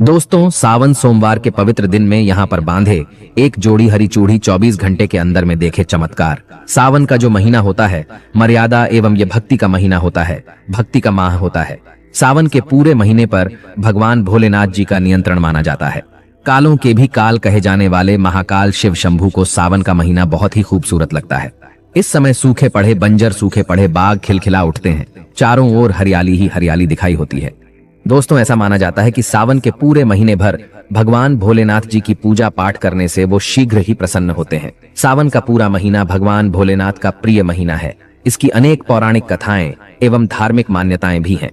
दोस्तों, सावन सोमवार के पवित्र दिन में यहाँ पर बांधे एक जोड़ी हरी चूड़ी 24 घंटे के अंदर में देखे चमत्कार। सावन का जो महीना होता है मर्यादा एवं ये भक्ति का महीना होता है, भक्ति का माह होता है। सावन के पूरे महीने पर भगवान भोलेनाथ जी का नियंत्रण माना जाता है। कालों के भी काल कहे जाने वाले महाकाल शिव शंभू को सावन का महीना बहुत ही खूबसूरत लगता है। इस समय सूखे पड़े बंजर सूखे पड़े बाग खिलखिला उठते हैं, चारों ओर हरियाली ही हरियाली दिखाई होती है। दोस्तों, ऐसा माना जाता है कि सावन के पूरे महीने भर भगवान भोलेनाथ जी की पूजा पाठ करने से वो शीघ्र ही प्रसन्न होते हैं। सावन का पूरा महीना भगवान भोलेनाथ का प्रिय महीना है। इसकी अनेक पौराणिक कथाएं एवं धार्मिक मान्यताएं भी हैं।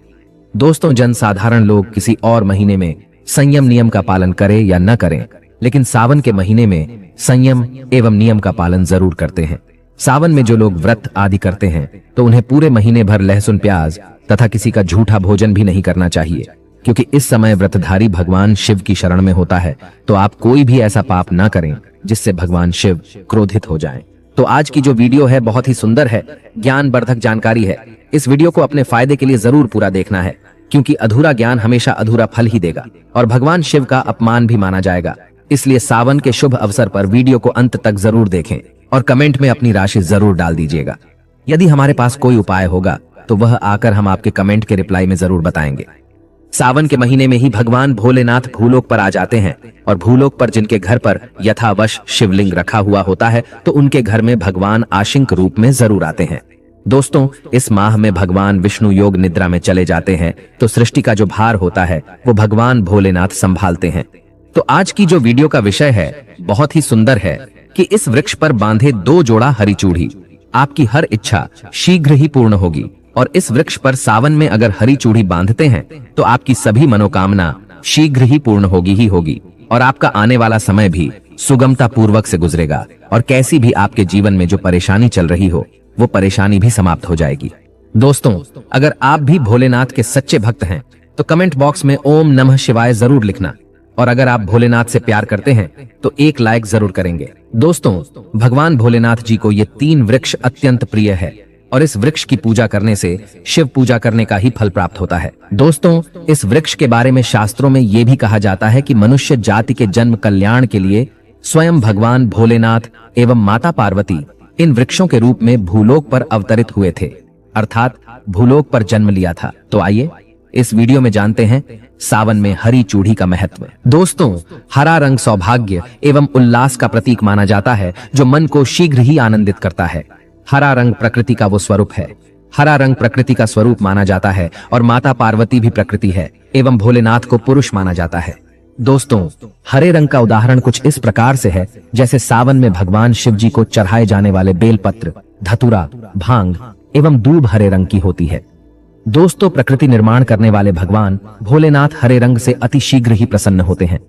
दोस्तों, जनसाधारण लोग किसी और महीने में संयम नियम का पालन करें या न करें, लेकिन सावन के महीने में संयम एवं नियम का पालन जरूर करते हैं। सावन में जो लोग व्रत आदि करते हैं तो उन्हें पूरे महीने भर लहसुन प्याज तथा किसी का झूठा भोजन भी नहीं करना चाहिए, क्योंकि इस समय व्रतधारी भगवान शिव की शरण में होता है। तो आप कोई भी ऐसा पाप ना करें जिससे भगवान शिव क्रोधित हो जाएं। तो आज की जो वीडियो है बहुत ही सुंदर है, ज्ञानवर्धक जानकारी है। इस वीडियो को अपने फायदे के लिए जरूर पूरा देखना है, क्योंकि अधूरा ज्ञान हमेशा अधूरा फल ही देगा और भगवान शिव का अपमान भी माना जाएगा। इसलिए सावन के शुभ अवसर पर वीडियो को अंत तक जरूर देखें और कमेंट में अपनी राशि जरूर डाल दीजिएगा। यदि हमारे पास कोई उपाय होगा तो वह आकर हम आपके कमेंट के रिप्लाई में जरूर बताएंगे। सावन के महीने में ही भगवान भोलेनाथ भूलोक पर आ जाते हैं और भूलोक पर जिनके घर पर यथावश शिवलिंग रखा हुआ होता है तो उनके घर में भगवान आशिंक रूप में जरूर आते हैं। दोस्तों, इस माह में भगवान विष्णु योग निद्रा में चले जाते हैं तो सृष्टि का जो भार होता है वो भगवान भोलेनाथ संभालते हैं। तो आज की जो वीडियो का विषय है बहुत ही सुंदर है कि इस वृक्ष पर बांधे 2 जोड़ा हरी चूड़ी, आपकी हर इच्छा शीघ्र ही पूर्ण होगी। और इस वृक्ष पर सावन में अगर हरी चूड़ी बांधते हैं तो आपकी सभी मनोकामना शीघ्र ही पूर्ण होगी ही होगी और आपका आने वाला समय भी सुगमता पूर्वक से गुजरेगा और कैसी भी आपके जीवन में जो परेशानी चल रही हो वो परेशानी भी समाप्त हो जाएगी। दोस्तों, अगर आप भी भोलेनाथ के सच्चे भक्त हैं तो कमेंट बॉक्स में ओम नमः शिवाय जरूर लिखना, और अगर आप भोलेनाथ से प्यार करते हैं तो एक लाइक जरूर करेंगे। दोस्तों, भगवान भोलेनाथ जी को ये 3 वृक्ष अत्यंत प्रिय है और इस वृक्ष की पूजा करने से शिव पूजा करने का ही फल प्राप्त होता है। दोस्तों, इस वृक्ष के बारे में शास्त्रों में ये भी कहा जाता है कि मनुष्य जाति के जन्म कल्याण के लिए स्वयं भगवान भोलेनाथ एवं माता पार्वती इन वृक्षों के रूप में भूलोक पर अवतरित हुए थे, अर्थात भूलोक पर जन्म लिया था। तो आइए इस वीडियो में जानते हैं सावन में हरी चूड़ी का महत्व। दोस्तों, हरा रंग सौभाग्य एवं उल्लास का प्रतीक माना जाता है जो मन को शीघ्र ही आनंदित करता है। हरा रंग प्रकृति का वो स्वरूप है। हरा रंग प्रकृति का स्वरूप माना जाता है और माता पार्वती भी प्रकृति है एवं भोलेनाथ को पुरुष माना जाता है। दोस्तों, हरे रंग का उदाहरण कुछ इस प्रकार से है जैसे सावन में भगवान शिव जी को चढ़ाए जाने वाले बेलपत्र, धतूरा, भांग एवं दूब हरे रंग की होती है। दोस्तों, प्रकृति निर्माण करने वाले भगवान भोलेनाथ हरे रंग से अति शीघ्र ही प्रसन्न होते हैं।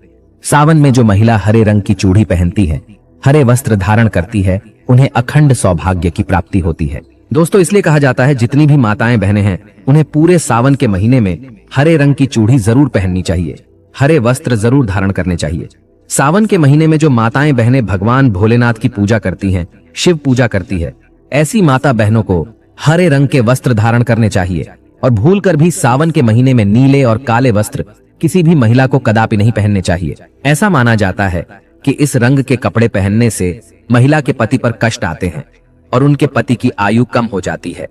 सावन में जो महिला हरे रंग की चूड़ी पहनती है, हरे वस्त्र धारण करती है, उन्हें अखंड सौभाग्य की प्राप्ति होती है। दोस्तों, इसलिए कहा जाता है जितनी भी माताएं बहनें हैं उन्हें पूरे सावन के महीने में हरे रंग की चूड़ी जरूर पहननी चाहिए, हरे वस्त्र जरूर धारण करने चाहिए। सावन के महीने में जो माताएं बहनें भगवान भोलेनाथ की पूजा करती हैं, शिव पूजा करती है, ऐसी माता बहनों को हरे रंग के वस्त्र धारण करने चाहिए और भूलकर भी सावन के महीने में नीले और काले वस्त्र किसी भी महिला को कदापि नहीं पहनने चाहिए। ऐसा माना जाता है कि इस रंग के कपड़े पहनने से महिला के पति पर कष्ट आते हैं और उनके पति की आयु कम हो जाती है।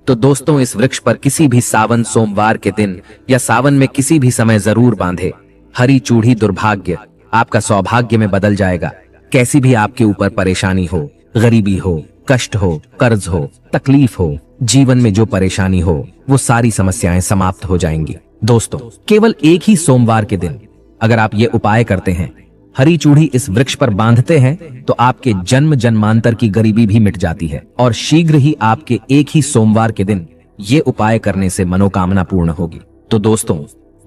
तो दोस्तों, इस वृक्ष पर किसी भी सावन सोमवार के दिन या सावन में किसी भी समय जरूर बांधे हरी चूड़ी। दुर्भाग्य आपका सौभाग्य में बदल जाएगा। कैसी भी आपके ऊपर परेशानी हो, गरीबी हो, कष्ट हो, कर्ज हो, तकलीफ हो, जीवन में जो परेशानी हो वो सारी समस्याएं समाप्त हो जाएंगी। दोस्तों, केवल एक ही सोमवार के दिन अगर आप ये उपाय करते हैं, हरी चूड़ी इस वृक्ष पर बांधते हैं, तो आपके जन्म जन्मांतर की गरीबी भी मिट जाती है और शीघ्र ही आपके एक ही सोमवार के दिन ये उपाय करने से मनोकामना पूर्ण होगी। तो दोस्तों,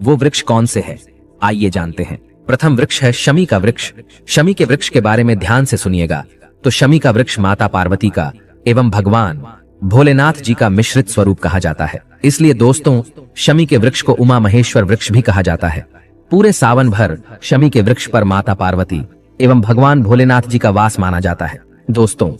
वो वृक्ष कौन से है, आइए जानते हैं। प्रथम वृक्ष है शमी का वृक्ष। शमी के वृक्ष के बारे में ध्यान से सुनिएगा। तो शमी का वृक्ष माता पार्वती का एवं भगवान भोलेनाथ जी का मिश्रित स्वरूप कहा जाता है। इसलिए दोस्तों, शमी के वृक्ष को उमा महेश्वर वृक्ष भी कहा जाता है। पूरे सावन भर शमी के वृक्ष पर माता पार्वती एवं भगवान भोलेनाथ जी का वास माना जाता है। दोस्तों,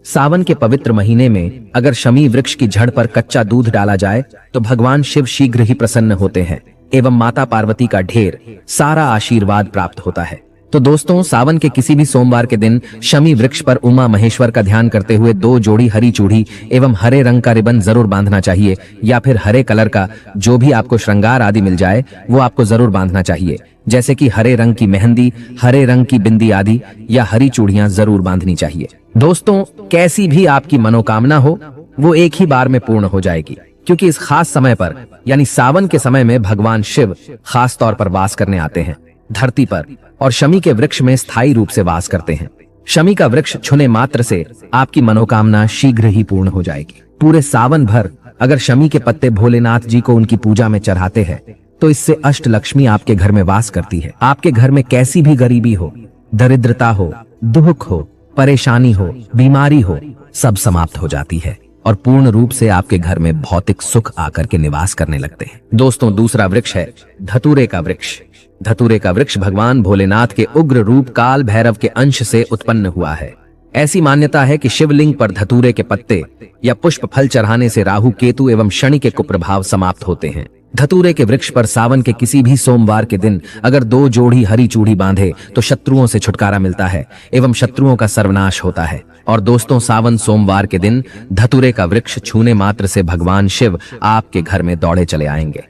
सावन के पवित्र महीने में अगर शमी वृक्ष की जड़ पर कच्चा दूध डाला जाए तो भगवान शिव शीघ्र ही प्रसन्न होते हैं एवं माता पार्वती का ढेर सारा आशीर्वाद प्राप्त होता है। तो दोस्तों, सावन के किसी भी सोमवार के दिन शमी वृक्ष पर उमा महेश्वर का ध्यान करते हुए 2 जोड़ी हरी चूड़ी एवं हरे रंग का रिबन जरूर बांधना चाहिए, या फिर हरे कलर का जो भी आपको श्रृंगार आदि मिल जाए वो आपको जरूर बांधना चाहिए, जैसे कि हरे रंग की मेहंदी, हरे रंग की बिंदी आदि, या हरी चूड़ियां जरूर बांधनी चाहिए। दोस्तों, कैसी भी आपकी मनोकामना हो वो एक ही बार में पूर्ण हो जाएगी, क्योंकि इस खास समय पर यानी सावन के समय में भगवान शिव खास तौर पर वास करने आते हैं धरती पर, और शमी के वृक्ष में स्थायी रूप से वास करते हैं। शमी का वृक्ष छूने मात्र से आपकी मनोकामना शीघ्र ही पूर्ण हो जाएगी। पूरे सावन भर अगर शमी के पत्ते भोलेनाथ जी को उनकी पूजा में चढ़ाते हैं तो इससे अष्ट लक्ष्मी आपके घर में वास करती है। आपके घर में कैसी भी गरीबी हो, दरिद्रता हो, दुख हो, परेशानी हो, बीमारी हो, सब समाप्त हो जाती है और पूर्ण रूप से आपके घर में भौतिक सुख आकर के निवास करने लगते हैं। दोस्तों, दूसरा वृक्ष है धतूरे का वृक्ष। धतूरे का वृक्ष भगवान भोलेनाथ के उग्र रूप काल भैरव के अंश से उत्पन्न हुआ है। ऐसी मान्यता है कि शिवलिंग पर धतूरे के पत्ते या पुष्प फल चढ़ाने से राहु, केतु एवं शनि के कुप्रभाव समाप्त होते हैं। धतूरे के वृक्ष पर सावन के किसी भी सोमवार के दिन अगर 2 जोड़ी हरी चूड़ी बांधे तो शत्रुओं से छुटकारा मिलता है एवं शत्रुओं का सर्वनाश होता है। और दोस्तों, सावन सोमवार के दिन धतूरे का वृक्ष छूने मात्र से भगवान शिव आपके घर में दौड़े चले आएंगे।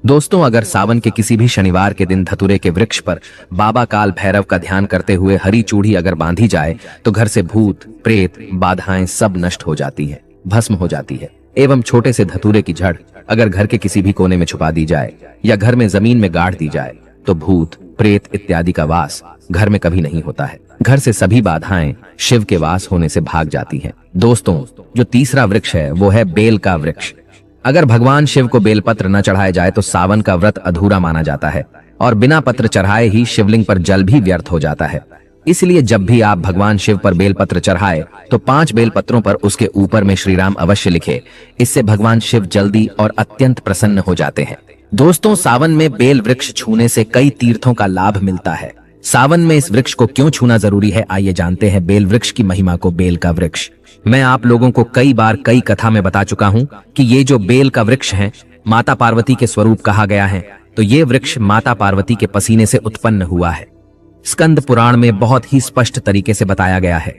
दोस्तों, अगर सावन के किसी भी शनिवार के दिन धतूरे के वृक्ष पर बाबा काल भैरव का ध्यान करते हुए हरी चूड़ी अगर बांधी जाए तो घर से भूत, प्रेत, बाधाएं सब नष्ट हो जाती है, भस्म हो जाती है। एवं छोटे से धतूरे की जड़ अगर घर के किसी भी कोने में छुपा दी जाए या घर में जमीन में गाड़ दी जाए तो भूत, प्रेत इत्यादि का वास घर में कभी नहीं होता है। घर से सभी बाधाएं शिव के वास होने से भाग जाती हैं। दोस्तों, जो तीसरा वृक्ष है वो है बेल का वृक्ष। अगर भगवान शिव को बेलपत्र न चढ़ाए जाए तो सावन का व्रत अधूरा माना जाता है और बिना पत्र चढ़ाए ही शिवलिंग पर जल भी व्यर्थ हो जाता है। इसलिए जब भी आप भगवान शिव पर बेलपत्र चढ़ाए तो 5 बेलपत्रों पर उसके ऊपर में श्री राम अवश्य लिखे। इससे भगवान शिव जल्दी और अत्यंत प्रसन्न हो जाते हैं। दोस्तों, सावन में बेल वृक्ष छूने से कई तीर्थों का लाभ मिलता है। सावन में इस वृक्ष को क्यों छूना जरूरी है, आइए जानते हैं बेल वृक्ष की महिमा को। बेल का वृक्ष मैं आप लोगों को कई बार कई कथा में बता चुका हूं कि ये जो बेल का वृक्ष है माता पार्वती के स्वरूप कहा गया है। तो ये वृक्ष माता पार्वती के पसीने से उत्पन्न हुआ है। स्कंद पुराण में बहुत ही स्पष्ट तरीके से बताया गया है।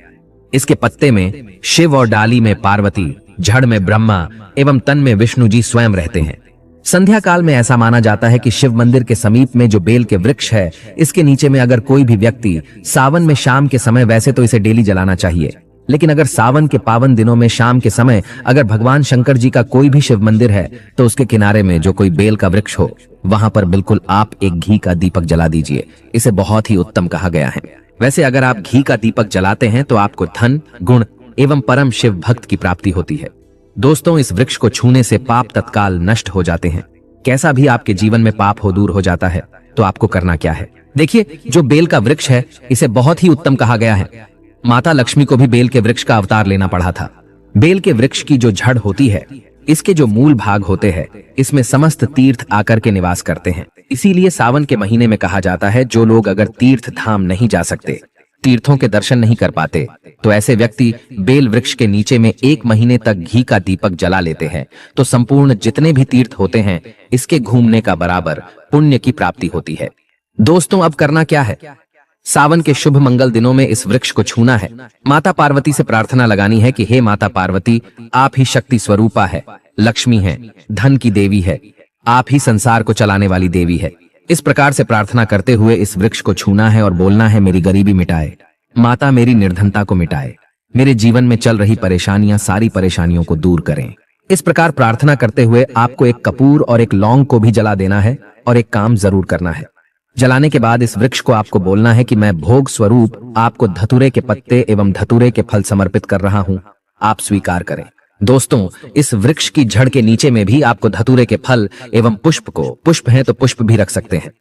इसके पत्ते में शिव और डाली में पार्वती, जड़ में ब्रह्मा एवं तन में विष्णु जी स्वयं रहते हैं। संध्या काल में ऐसा माना जाता है कि शिव मंदिर के समीप में जो बेल के वृक्ष है इसके नीचे में अगर कोई भी व्यक्ति सावन में शाम के समय, वैसे तो इसे डेली जलाना चाहिए, लेकिन अगर सावन के पावन दिनों में शाम के समय अगर भगवान शंकर जी का कोई भी शिव मंदिर है तो उसके किनारे में जो कोई बेल का वृक्ष हो वहां पर बिल्कुल आप एक घी का दीपक जला दीजिए। इसे बहुत ही उत्तम कहा गया है। वैसे अगर आप घी का दीपक जलाते हैं तो आपको धन, गुण एवं परम शिव भक्त की प्राप्ति होती है। दोस्तों, इस वृक्ष को छूने से पाप तत्काल नष्ट हो जाते हैं। कैसा भी आपके जीवन में पाप हो दूर हो जाता है। तो आपको करना क्या है, देखिए, जो बेल का वृक्ष है इसे बहुत ही उत्तम कहा गया है। माता लक्ष्मी को भी बेल के वृक्ष का अवतार लेना पड़ा था। बेल के वृक्ष की जो जड़ होती है, इसके जो मूल भाग होते हैं, इसमें समस्त तीर्थ आकर के निवास करते हैं। इसीलिए सावन के महीने में कहा जाता है जो लोग अगर तीर्थ धाम नहीं जा सकते, तीर्थों के दर्शन नहीं कर पाते, तो ऐसे व्यक्ति बेल वृक्ष के नीचे में 1 महीने तक घी का दीपक जला लेते हैं तो संपूर्ण जितने भी तीर्थ होते हैं इसके घूमने का बराबर पुण्य की प्राप्ति होती है। दोस्तों, अब करना क्या है, सावन के शुभ मंगल दिनों में इस वृक्ष को छूना है। माता पार्वती से प्रार्थना लगानी है कि हे माता पार्वती, आप ही शक्ति स्वरूपा है, लक्ष्मी है, धन की देवी है, आप ही संसार को चलाने वाली देवी है। इस प्रकार से प्रार्थना करते हुए इस वृक्ष को छूना है और बोलना है, मेरी गरीबी मिटाए माता, मेरी निर्धनता को मिटाए, मेरे जीवन में चल रही परेशानियां, सारी परेशानियों को दूर करें। इस प्रकार प्रार्थना करते हुए आपको एक कपूर और एक लौंग को भी जला देना है और एक काम जरूर करना है। जलाने के बाद इस वृक्ष को आपको बोलना है कि मैं भोग स्वरूप आपको धतूरे के पत्ते एवं धतूरे के फल समर्पित कर रहा हूं, आप स्वीकार करें। दोस्तों, इस वृक्ष की जड़ के नीचे में भी आपको धतूरे के फल एवं पुष्प को, पुष्प हैं तो पुष्प भी रख सकते हैं,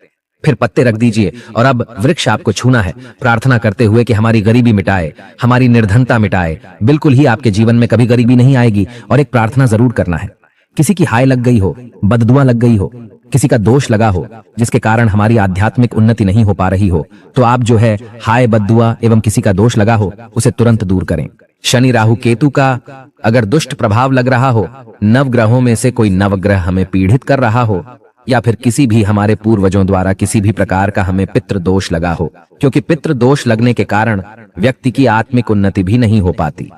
फिर पत्ते रख दीजिए और अब वृक्ष आपको छूना है, प्रार्थना करते हुए कि हमारी गरीबी मिटाए, हमारी निर्धनता मिटाए, बिल्कुल ही आपके जीवन में कभी गरीबी नहीं आएगी। और एक प्रार्थना जरूर करना है, किसी की हाय लग गई हो, बददुआ लग गई हो, किसी का दोष लगा हो जिसके कारण हमारी आध्यात्मिक उन्नति नहीं हो पा रही हो, तो आप जो है हाय, बददुआ एवं किसी का दोष लगा हो उसे तुरंत दूर करें। शनि, राहु, केतु का अगर दुष्ट प्रभाव लग रहा हो, नवग्रहों में से कोई नवग्रह हमें पीड़ित कर रहा हो, या फिर किसी भी हमारे पूर्वजों द्वारा किसी भी प्रकार का हमें पितृ दोष लगा हो, क्योंकि पितृ दोष लगने के कारण व्यक्ति की आत्मिक उन्नति भी नहीं हो पाती।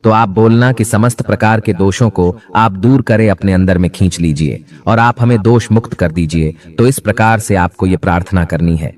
तो आप बोलना कि समस्त प्रकार के दोषों को आप दूर करें, अपने अंदर में खींच लीजिए और आप हमें दोष मुक्त कर दीजिए। तो इस प्रकार से आपको ये प्रार्थना करनी है।